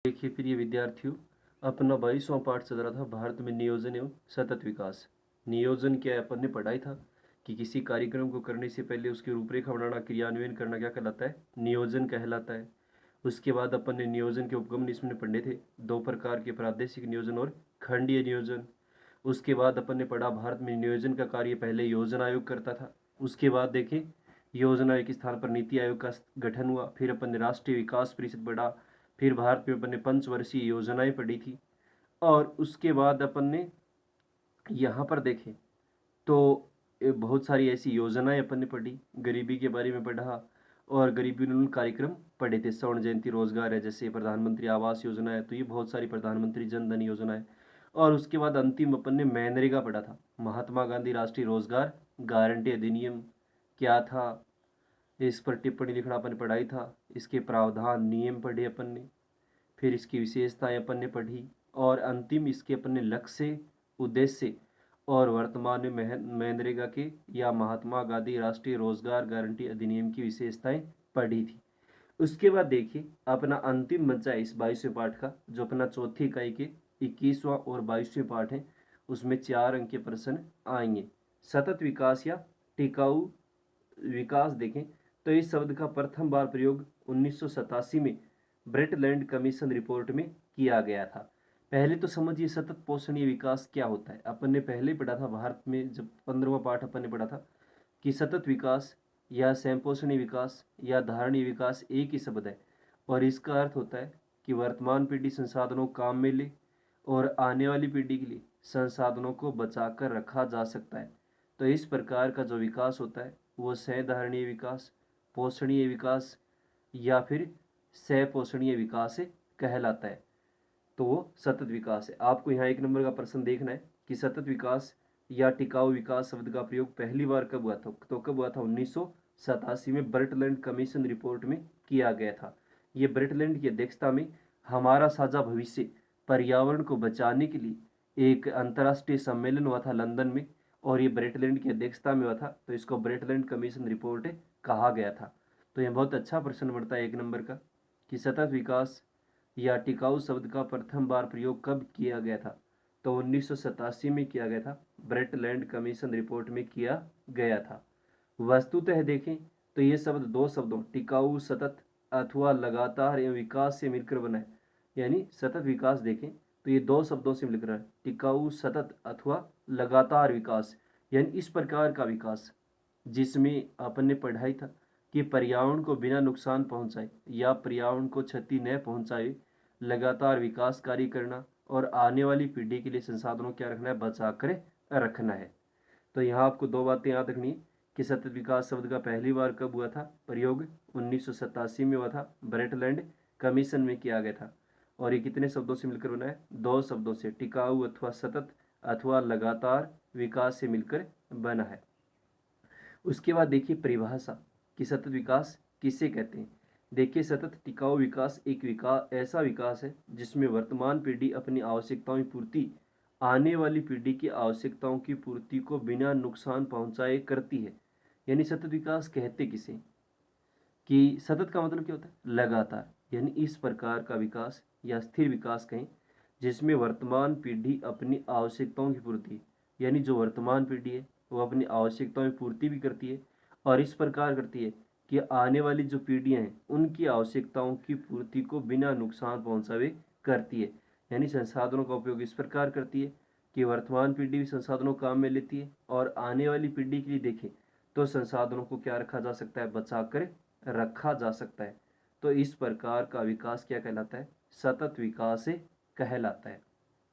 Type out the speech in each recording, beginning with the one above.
देखिए प्रिय विद्यार्थियों, अपना 22वां पाठ चल रहा था भारत में नियोजन एवं सतत विकास। नियोजन क्या है, अपन ने पढ़ा ही था कि किसी कार्यक्रम को करने से पहले उसकी रूपरेखा बनाना, क्रियान्वयन करना क्या कहलाता है, नियोजन कहलाता है। उसके बाद अपन ने नियोजन के उपगम इसमें पढ़े थे, दो प्रकार के, प्रादेशिक नियोजन और खंडीय नियोजन। उसके बाद अपन ने पढ़ा भारत में नियोजन का कार्य पहले योजना आयोग करता था। उसके बाद देखें, योजना आयोग के स्थान पर नीति आयोग का गठन हुआ। फिर अपन ने राष्ट्रीय विकास परिषद पढ़ा। फिर भारत में अपन ने पंचवर्षीय योजनाएं पढ़ी थी। और उसके बाद अपन ने यहाँ पर देखें तो बहुत सारी ऐसी योजनाएं अपन ने पढ़ी, गरीबी के बारे में पढ़ा और गरीबी उन्मूलन कार्यक्रम पढ़े थे। स्वर्ण जयंती रोजगार है, जैसे प्रधानमंत्री आवास योजना है, तो ये बहुत सारी प्रधानमंत्री जन धन योजना है। और उसके बाद अंतिम अपन ने मनरेगा पढ़ा था, महात्मा गांधी राष्ट्रीय रोजगार गारंटी अधिनियम क्या था, इस पर टिप्पणी लिखना अपन ने पढ़ाई था। इसके प्रावधान नियम पढ़े अपन ने, फिर इसकी विशेषताएं अपन ने पढ़ी, और अंतिम इसके अपन ने लक्ष्य, उद्देश्य और वर्तमान में मनरेगा के या महात्मा गांधी राष्ट्रीय रोजगार गारंटी अधिनियम की विशेषताएं पढ़ी थी। उसके बाद देखिए अपना अंतिम बच्चा है इस 22वें पाठ का, जो अपना चौथी इकाई के 21वां और 22वें पाठ है, उसमें 4 अंक के प्रश्न आएंगे। सतत विकास या टिकाऊ विकास देखें तो इस शब्द का प्रथम बार प्रयोग 1987 में ब्रेटलैंड कमीशन रिपोर्ट में किया गया था। पहले तो समझिए सतत पोषणीय विकास क्या होता है। अपन ने पहले ही पढ़ा था भारत में, जब 15वां पाठ अपन ने पढ़ा था कि सतत विकास या संपोषणीय विकास या धारणीय विकास एक ही शब्द है, और इसका अर्थ होता है कि वर्तमान पीढ़ी संसाधनों को काम में ले और आने वाली पीढ़ी के लिए संसाधनों को बचाकर रखा जा सकता है। तो इस प्रकार का जो विकास होता है वो सधारणीय विकास, पोषणीय विकास या फिर सपोषणीय विकास कहलाता है। तो वो सतत विकास है। आपको यहाँ 1 नंबर का प्रश्न देखना है कि सतत विकास या टिकाऊ विकास शब्द का प्रयोग पहली बार कब हुआ था, तो कब हुआ था 1987 में ब्रेटलैंड कमीशन रिपोर्ट में किया गया था। ये ब्रेटलैंड की अध्यक्षता में हमारा साझा भविष्य पर्यावरण को बचाने के लिए एक अंतर्राष्ट्रीय सम्मेलन हुआ था लंदन में, और ये ब्रेटलैंड की अध्यक्षता में हुआ था, तो इसको ब्रेटलैंड कमीशन रिपोर्ट कहा गया था। तो यह बहुत अच्छा प्रश्न बनता है 1 नंबर का कि सतत विकास या टिकाऊ शब्द का प्रथम बार प्रयोग कब किया गया था, तो 1987 में किया गया था, ब्रेटलैंड कमीशन रिपोर्ट में किया गया था। वस्तुतः देखें तो ये शब्द दो शब्दों टिकाऊ सतत अथवा लगातार एवं विकास से मिलकर बना है। यानी सतत विकास देखें तो ये दो शब्दों से मिलकर है, टिकाऊ सतत अथवा लगातार विकास, यानी इस प्रकार का विकास जिसमें अपन ने पढ़ाई था कि पर्यावरण को बिना नुकसान पहुंचाए या पर्यावरण को क्षति न पहुंचाए लगातार विकास कार्य करना, और आने वाली पीढ़ी के लिए संसाधनों क्या रखना है, बचा कर रखना है। तो यहाँ आपको दो बातें याद रखनी है कि सतत विकास शब्द का पहली बार कब हुआ था प्रयोग, 1987 में हुआ था, ब्रेटलैंड कमीशन में किया गया था। और ये कितने शब्दों से मिलकर बना है, दो शब्दों से, टिकाऊ अथवा सतत अथवा लगातार विकास से मिलकर बना है। उसके बाद देखिए परिभाषा कि सतत विकास किसे कहते हैं। देखिए सतत टिकाऊ विकास एक विकास ऐसा विकास है जिसमें वर्तमान पीढ़ी अपनी आवश्यकताओं की पूर्ति आने वाली पीढ़ी की आवश्यकताओं की पूर्ति को बिना नुकसान पहुंचाए करती है। यानी सतत विकास कहते किसे, कि सतत का मतलब क्या होता है, लगातार, यानी इस प्रकार का विकास या स्थिर विकास कहें जिसमें वर्तमान पीढ़ी अपनी आवश्यकताओं की पूर्ति, यानी जो वर्तमान पीढ़ी है वो अपनी आवश्यकताओं की पूर्ति भी करती है, और इस प्रकार करती है कि आने वाली जो पीढ़ियां हैं उनकी आवश्यकताओं की पूर्ति को बिना नुकसान पहुंचाए करती है। यानी संसाधनों का उपयोग इस प्रकार करती है कि वर्तमान पीढ़ी भी संसाधनों को काम में लेती है, और आने वाली पीढ़ी के लिए देखें तो संसाधनों को क्या रखा जा सकता है, बचा कर रखा जा सकता है। तो इस प्रकार का विकास क्या कहलाता है, सतत विकास कहलाता है।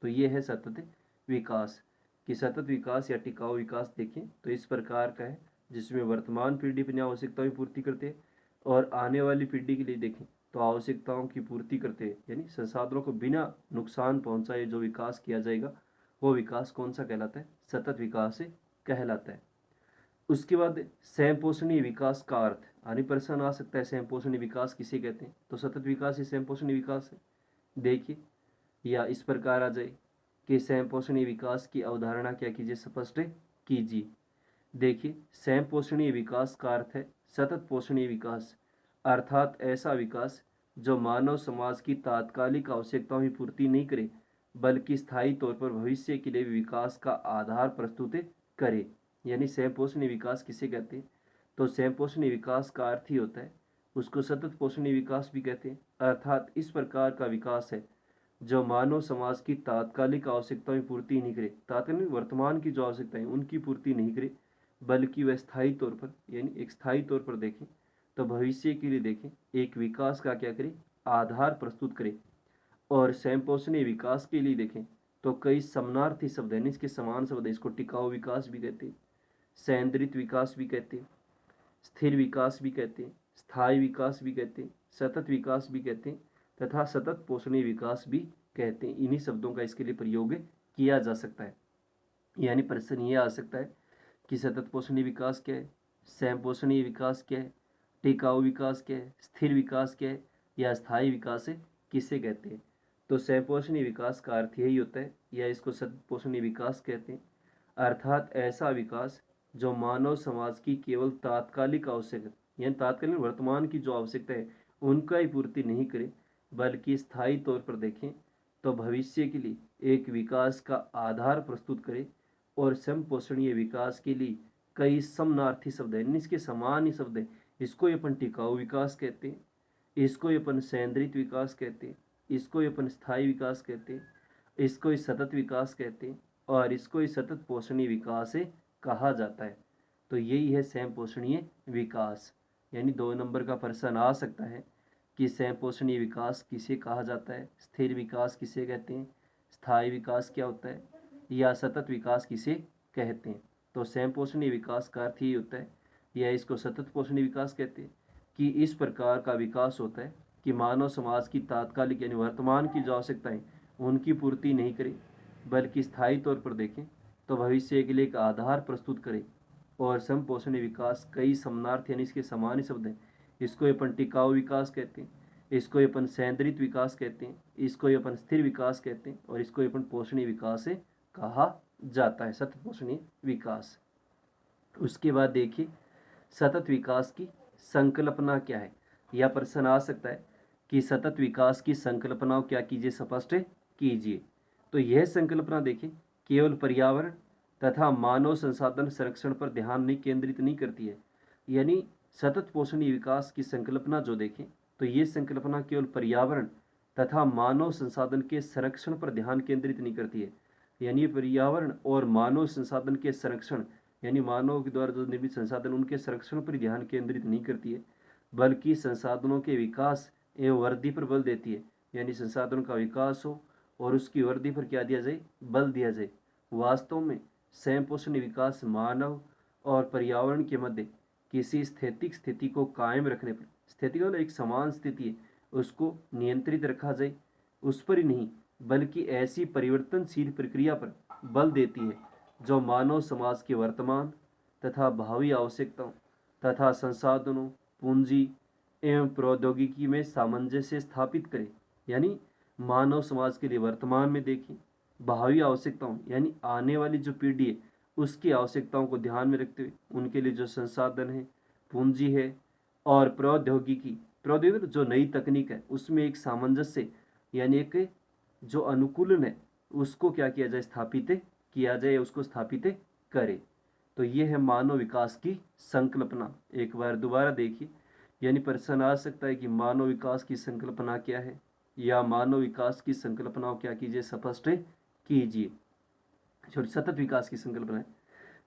तो ये है सतत विकास। कि सतत विकास या टिकाऊ विकास देखें तो इस प्रकार का है जिसमें वर्तमान पीढ़ी अपनी आवश्यकताओं की पूर्ति करते हैं, और आने वाली पीढ़ी के लिए देखें तो आवश्यकताओं की पूर्ति करते हैं, यानी संसाधनों को बिना नुकसान पहुंचाए जो विकास किया जाएगा वो विकास कौन सा कहलाता है, सतत विकास कहलाता है। उसके बाद संपोषणीय विकास का अर्थ, आने प्रश्न आ सकता है संपोषणीय विकास किसे कहते हैं, तो सतत विकास ही संपोषणीय विकास है। देखिए या इस प्रकार आ जाए कि संपोषणीय विकास की अवधारणा क्या कीजिए, स्पष्ट कीजिए। देखिए संपोषणीय विकास का अर्थ है सतत पोषणीय विकास, अर्थात ऐसा विकास जो मानव समाज की तात्कालिक आवश्यकताओं की पूर्ति नहीं करे बल्कि स्थायी तौर पर भविष्य के लिए विकास का आधार प्रस्तुत करे। यानी स्वयं पोषणीय विकास किसे कहते हैं? तो स्वयं पोषणीय विकास का अर्थ ही होता है, उसको सतत पोषणीय विकास भी कहते हैं, अर्थात इस प्रकार का विकास है जो मानव समाज की तात्कालिक आवश्यकताओं की पूर्ति नहीं करे, तात्कालिक वर्तमान की जो आवश्यकताएं उनकी पूर्ति नहीं करे, बल्कि वह स्थायी तौर पर यानी एक स्थायी तौर पर देखें तो भविष्य के लिए देखें एक विकास का क्या करे, आधार प्रस्तुत करे। और स्वयं पोषणीय विकास के लिए देखें तो कई समानार्थी शब्द हैं, इसके समान शब्द है। इसको टिकाऊ विकास भी कहते हैं, संद्रित विकास भी कहते हैं, स्थिर विकास भी कहते हैं, स्थायी विकास भी कहते हैं, सतत विकास भी कहते हैं तथा सतत पोषणीय विकास भी कहते हैं। इन्हीं शब्दों का इसके लिए प्रयोग किया जा सकता है। यानी प्रश्न ये आ सकता है कि सतत पोषणीय विकास क्या है, स्वयं पोषणीय विकास क्या है, टिकाऊ विकास क्या है, स्थिर विकास क्या है या स्थायी विकास है, किसे कहते हैं? तो स्वयं पोषणीय विकास का अर्थ यही होता है या इसको सतत पोषणीय विकास कहते हैं, अर्थात ऐसा विकास जो मानव समाज की केवल तात्कालिक आवश्यकता यानी तात्कालिक वर्तमान की जो आवश्यकता है उनका ही पूर्ति नहीं करे बल्कि स्थायी तौर पर देखें तो भविष्य के लिए एक विकास का आधार प्रस्तुत करे। और समपोषणीय विकास के लिए कई समानार्थी शब्द हैं, इसके समान ही शब्द हैं। इसको अपन टिकाऊ विकास कहते हैं, इसको अपन संद्रित विकास कहते हैं, इसको अपन स्थायी विकास कहते हैं, इसको सतत विकास कहते हैं और इसको सतत पोषणीय विकास कहा जाता है। तो यही है स्वयं पोषणीय विकास। यानी 2 नंबर का प्रश्न आ सकता है कि स्वयं पोषणीय विकास किसे कहा जाता है, स्थिर विकास किसे कहते हैं, स्थायी विकास क्या होता है या सतत विकास किसे कहते हैं। तो स्वयं पोषणीय विकास का अर्थ ही होता है या इसको सतत पोषणीय विकास कहते हैं कि इस प्रकार का विकास होता है कि मानव समाज की तात्कालिक यानी वर्तमान की जो आवश्यकताएं उनकी पूर्ति नहीं करे बल्कि स्थायी तौर पर देखें तो भविष्य के लिए एक आधार प्रस्तुत करे। और समपोषणीय विकास कई समानार्थी यानी इसके समान ही शब्द हैं। इसको अपन टिकाऊ विकास कहते हैं, इसको अपन संद्रित विकास कहते हैं, इसको अपन स्थिर विकास कहते हैं और इसको अपन पोषणीय विकास कहा जाता है, सतत पोषणीय विकास। उसके बाद देखिए सतत विकास की संकल्पना क्या है। यह प्रश्न आ सकता है कि सतत विकास की संकल्पनाओं क्या कीजिए, स्पष्ट कीजिए। तो यह संकल्पना देखिए केवल पर्यावरण तथा मानव संसाधन संरक्षण पर ध्यान नहीं केंद्रित नहीं करती है। यानी सतत पोषणीय विकास की संकल्पना जो देखें तो ये संकल्पना केवल पर्यावरण तथा मानव संसाधन के संरक्षण पर ध्यान केंद्रित नहीं करती है। यानी पर्यावरण और मानव संसाधन के संरक्षण यानी मानव के द्वारा जो निर्मित संसाधन उनके संरक्षण पर ध्यान केंद्रित नहीं करती है बल्कि संसाधनों के विकास एवं वृद्धि पर बल देती है। यानी संसाधनों का विकास हो और उसकी वृद्धि पर क्या दिया जाए, बल दिया जाए। वास्तव में स्वयं पोषणीय विकास मानव और पर्यावरण के मध्य किसी स्थैतिक स्थिति को कायम रखने पर, स्थिति का एक समान स्थिति है उसको नियंत्रित रखा जाए, उस पर ही नहीं बल्कि ऐसी परिवर्तनशील प्रक्रिया पर बल देती है जो मानव समाज के वर्तमान तथा भावी आवश्यकताओं तथा संसाधनों, पूंजी एवं प्रौद्योगिकी में सामंजस्य स्थापित करे। यानी मानव समाज के लिए वर्तमान में देखें, भावी आवश्यकताओं यानी आने वाली जो पीढ़ी है उसकी आवश्यकताओं को ध्यान में रखते हुए उनके लिए जो संसाधन है, पूंजी है और प्रौद्योगिकी जो नई तकनीक है उसमें एक सामंजस्य यानी एक जो अनुकूलन है उसको क्या किया जाए, स्थापित किया जाए, उसको स्थापित करे। तो ये है मानव विकास की संकल्पना। एक बार दोबारा देखिए, यानी प्रश्न आ सकता है कि मानव विकास की संकल्पना क्या है या मानव विकास की संकल्पनाओं क्या कीजिए, स्पष्ट कीजिए। छोटी सतत विकास की संकल्पना है।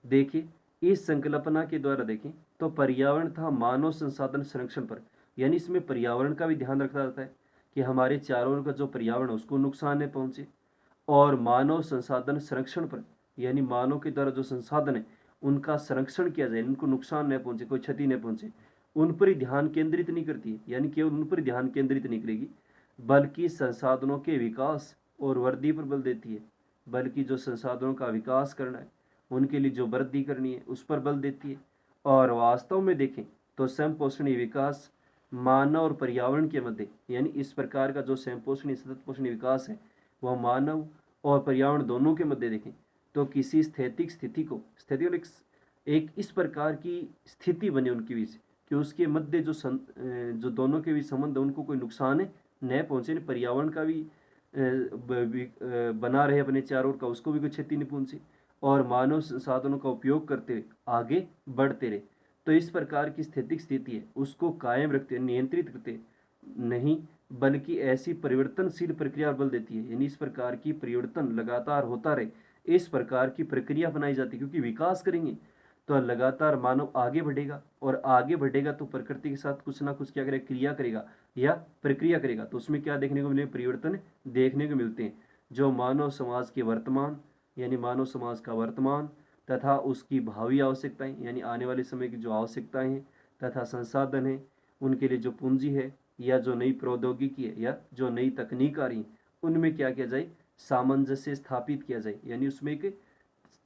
देखिए इस संकल्पना के द्वारा देखें तो पर्यावरण तथा मानव संसाधन संरक्षण पर, यानी इसमें पर्यावरण का भी ध्यान रखा जाता है कि हमारे चारों ओर का जो पर्यावरण है उसको नुकसान न पहुंचे, और मानव संसाधन संरक्षण पर यानी मानव के द्वारा जो संसाधन है उनका संरक्षण किया जाए, उनको नुकसान न पहुंचे, कोई क्षति न पहुंचे, उन पर ही ध्यान केंद्रित नहीं करती है। यानी केवल उन पर ध्यान केंद्रित नहीं करेगी बल्कि संसाधनों के विकास और वृद्धि पर बल देती है, बल्कि जो संसाधनों का विकास करना है उनके लिए जो वृद्धि करनी है उस पर बल देती है। और वास्तव में देखें तो समपोषणीय विकास मानव और पर्यावरण के मध्य यानी इस प्रकार का जो समपोषणीय सतत पोषणीय विकास है वह मानव और पर्यावरण दोनों के मध्य देखें तो किसी स्थैतिक स्थिति को, स्थिति और एक इस प्रकार की स्थिति बने उनके बीच कि उसके मध्य जो दोनों के भी संबंध है उनको कोई नुकसान न पहुँचे, पर्यावरण का भी बना रहे अपने चारों ओर का, उसको भी कोई क्षति नहीं पहुँचे, और मानव संसाधनों का उपयोग करते हुए आगे बढ़ते रहे। तो इस प्रकार की स्थिति है उसको कायम रखते, नियंत्रित करते नहीं, बल्कि ऐसी परिवर्तनशील प्रक्रिया बल देती है, यानी इस प्रकार की परिवर्तन लगातार होता रहे, इस प्रकार की प्रक्रिया बनाई जाती है। क्योंकि विकास करेंगे तो लगातार मानव आगे बढ़ेगा, और आगे बढ़ेगा तो प्रकृति के साथ कुछ ना कुछ क्या करेगा, क्रिया करेगा या प्रक्रिया करेगा। तो उसमें क्या देखने को मिले, परिवर्तन देखने को मिलते हैं, जो मानव समाज के वर्तमान, यानी मानव समाज का वर्तमान तथा उसकी भावी आवश्यकताएं, यानी आने वाले समय की जो आवश्यकताएं हैं तथा संसाधन हैं, उनके लिए जो पूंजी है या जो नई प्रौद्योगिकी है या जो नई तकनीक आ रही है, उनमें क्या किया जाए, सामंजस्य स्थापित किया जाए, यानी उसमें एक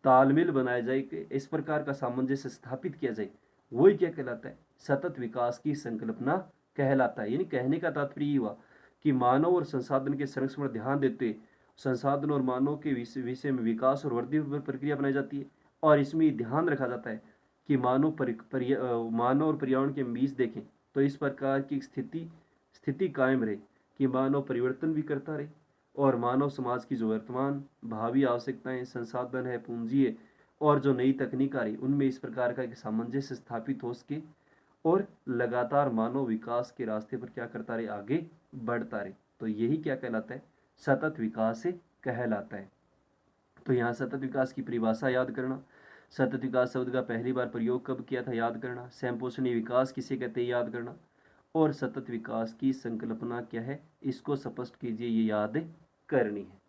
तालमेल बनाया जाए, कि इस प्रकार का सामंजस्य स्थापित किया जाए। वही क्या कहलाता है, सतत विकास की संकल्पना कहलाता है। यानी कहने का तात्पर्य हुआ कि मानव और संसाधन के संरक्षण पर ध्यान देते संसाधन और मानव के विषय में विकास और वृद्धि पर प्रक्रिया बनाई जाती है, और इसमें ध्यान रखा जाता है कि मानव और पर्यावरण के बीच देखें तो इस प्रकार की स्थिति कायम रहे कि मानव परिवर्तन भी करता रहे, और मानव समाज की जो वर्तमान भावी आवश्यकताएं, संसाधन है, पूंजी है, और जो नई तकनीक आ रही, उनमें इस प्रकार का एक सामंजस्य स्थापित हो सके, और लगातार मानव विकास के रास्ते पर क्या करता रहे, आगे बढ़ता रहे। तो यही क्या कहलाता है, सतत विकास से कहलाता है। तो यहाँ सतत विकास की परिभाषा याद करना, सतत विकास शब्द का पहली बार प्रयोग कब किया था याद करना, स्वयंपोषणीय विकास किसे कहते हैं याद करना, और सतत विकास की संकल्पना क्या है इसको स्पष्ट कीजिए, ये याद करनी है।